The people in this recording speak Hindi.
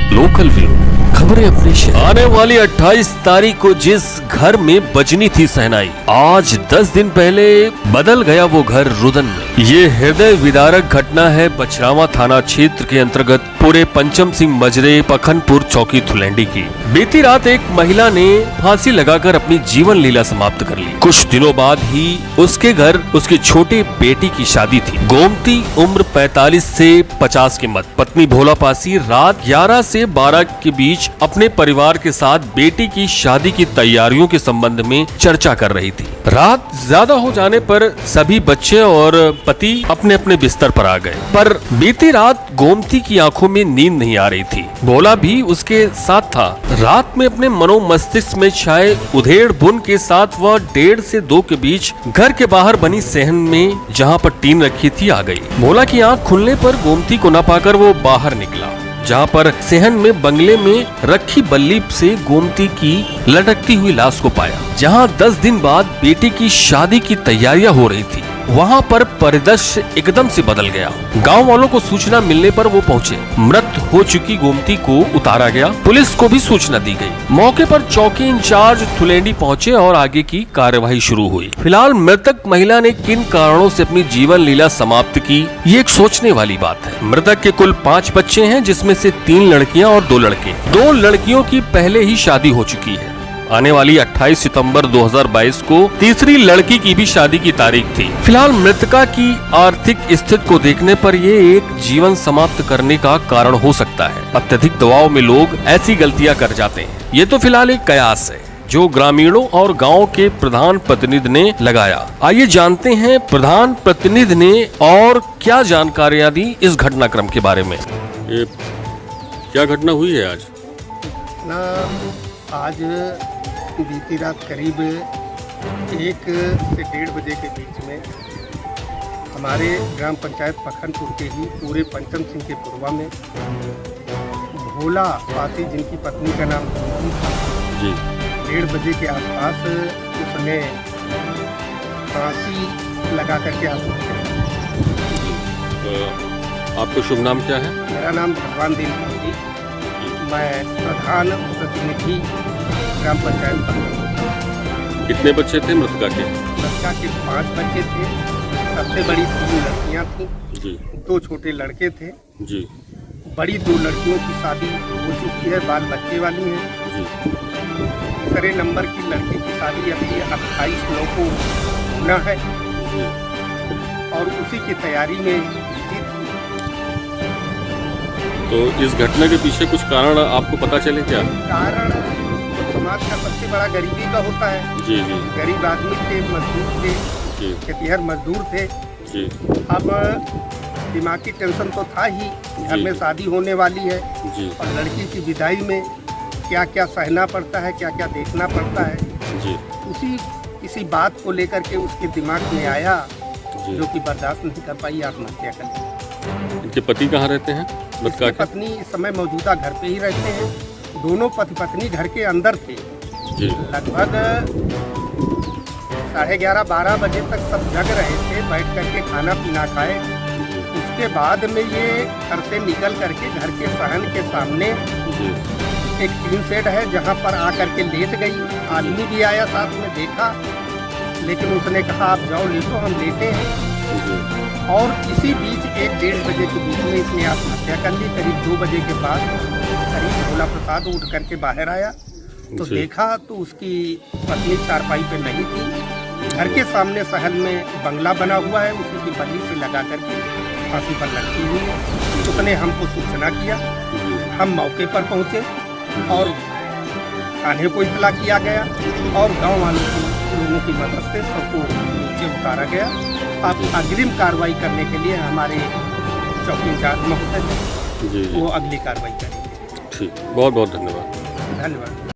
लोकल व्यू, खबरें अपने शहर। आने वाली 28 तारीख को जिस घर में बजनी थी शहनाई, आज 10 दिन पहले बदल गया वो घर रुदन में। ये हृदय विदारक घटना है बछरावा थाना क्षेत्र के अंतर्गत पूरे पंचम सिंह मजरे पखनपुर चौकी थुलेंडी की। बीती रात एक महिला ने फांसी लगाकर अपनी जीवन लीला समाप्त कर ली। कुछ दिनों बाद ही उसके घर उसके छोटे बेटी की शादी थी। गोमती, उम्र 45 से 50 के मध्य। पत्नी भोला पासी रात 11 से 12 के बीच अपने परिवार के साथ बेटी की शादी की तैयारियों के संबंध में चर्चा कर रही थी। रात ज्यादा हो जाने पर सभी बच्चे और पति अपने अपने बिस्तर पर आ गए, पर बीती रात गोमती की आंखों में नींद नहीं आ रही थी। भोला भी उसके साथ था। रात में अपने मनो मस्तिष्क में छाए उधेड़ बुन के साथ वह 1:30 से 2 के बीच घर के बाहर बनी सहन में जहाँ पर टीन रखी थी आ गई। भोला की आंख खुलने पर गोमती को न पाकर वो बाहर निकला, जहाँ पर सहन में बंगले में रखी बल्ली से गोमती की लटकती हुई लाश को पाया। जहाँ 10 दिन बाद बेटी की शादी की तैयारियां हो रही थी, वहाँ पर परिदृश्य एकदम से बदल गया। गांव वालों को सूचना मिलने पर वो पहुँचे। मृत हो चुकी गोमती को उतारा गया। पुलिस को भी सूचना दी गई। मौके पर चौकी इंचार्ज थुलेंडी पहुँचे और आगे की कार्यवाही शुरू हुई। फिलहाल मृतक महिला ने किन कारणों से अपनी जीवन लीला समाप्त की, ये एक सोचने वाली बात है। मृतक के कुल 5 बच्चे हैं, जिसमें से 3 लड़कियां और 2 लड़के। 2 लड़कियों की पहले ही शादी हो चुकी है। आने वाली 28 सितंबर 2022 को तीसरी लड़की की भी शादी की तारीख थी। फिलहाल मृतका की आर्थिक स्थिति को देखने पर ये एक जीवन समाप्त करने का कारण हो सकता है। अत्यधिक दबाव में लोग ऐसी गलतियां कर जाते हैं। ये तो फिलहाल एक कयास है जो ग्रामीणों और गांव के प्रधान प्रतिनिधि ने लगाया। आइए जानते हैं प्रधान प्रतिनिधि ने और क्या जानकारियां दी इस घटनाक्रम के बारे में। ये क्या घटना हुई है आज बीती रात करीब 1 से 1:30 बजे के बीच में हमारे ग्राम पंचायत पखनपुर के ही पूरे पंचम सिंह के पूर्वा में भोला पासी, जिनकी पत्नी का नाम जी, 1:30 बजे के आसपास उसने फांसी लगा करके आत्महत्या की। आपका शुभ नाम क्या है? मेरा नाम भगवान दीन जी, मैं प्रधान प्रतिनिधि ग्राम पंचायत पखनपुर। कितने बच्चे थे मृतका के? मृतका के 5 बच्चे थे। सबसे बड़ी 3 लड़कियां थीं जी, 2 छोटे लड़के थे जी। बड़ी 2 लड़कियों की शादी हो चुकी है, बाल बच्चे वाली हैं जी। तीसरे नंबर की लड़की की शादी अभी 28 को होना है जी, और उसी की तैयारी में बिजी थी। तो इस घटना के पीछे कुछ कारण आपको पता चले क्या? कारण तो समाज का सबसे बड़ा गरीबी का होता है जी जी। गरीब आदमी थे, मजदूर थे जी, खेतिहर मजदूर थे जी। अब दिमागी टेंशन तो था ही, घर में शादी होने वाली है जी, और लड़की की विदाई में क्या क्या सहना पड़ता है, क्या क्या देखना पड़ता है जी। उसी किसी बात को लेकर के उसके दिमाग में आया, जो कि बर्दाश्त नहीं कर पाई, आत्महत्या कर ली। इनके पति कहाँ रहते हैं? पत्नी इस समय मौजूदा घर पे ही रहते हैं। दोनों पति पत्नी घर के अंदर थे जी। लगभग 11:30-12 बजे तक सब जग रहे थे, बैठ करके खाना पीना खाए। उसके बाद में ये घर से निकल करके घर के सहन के सामने जी, एक टीन शेड है, जहाँ पर आकर के लेट गई। आदमी भी आया साथ में, देखा, लेकिन उसने कहा आप जाओ लेटो, हम लेटे हैं। और इसी बीच 1-1:30 बजे के बीच में इसने आत्महत्या कर ली। करीब 2 बजे के बाद करीब भोला प्रसाद उठ करके बाहर आया तो देखा तो उसकी पत्नी चारपाई पे नहीं थी। घर के सामने सहन में बंगला बना हुआ है, उसी की बल्ली से लगा करके फांसी पर लटकी हुई है। उसने हमको सूचना किया, हम मौके पर पहुँचे और थाने को इतला किया गया और गाँव वालों लोगों की मदद से सबको नीचे उतारा गया। अब अग्रिम कार्रवाई करने के लिए हमारे चौकी इंचार्ज महोदय जी वो अगली कार्रवाई करेंगे। ठीक, बहुत बहुत धन्यवाद। धन्यवाद।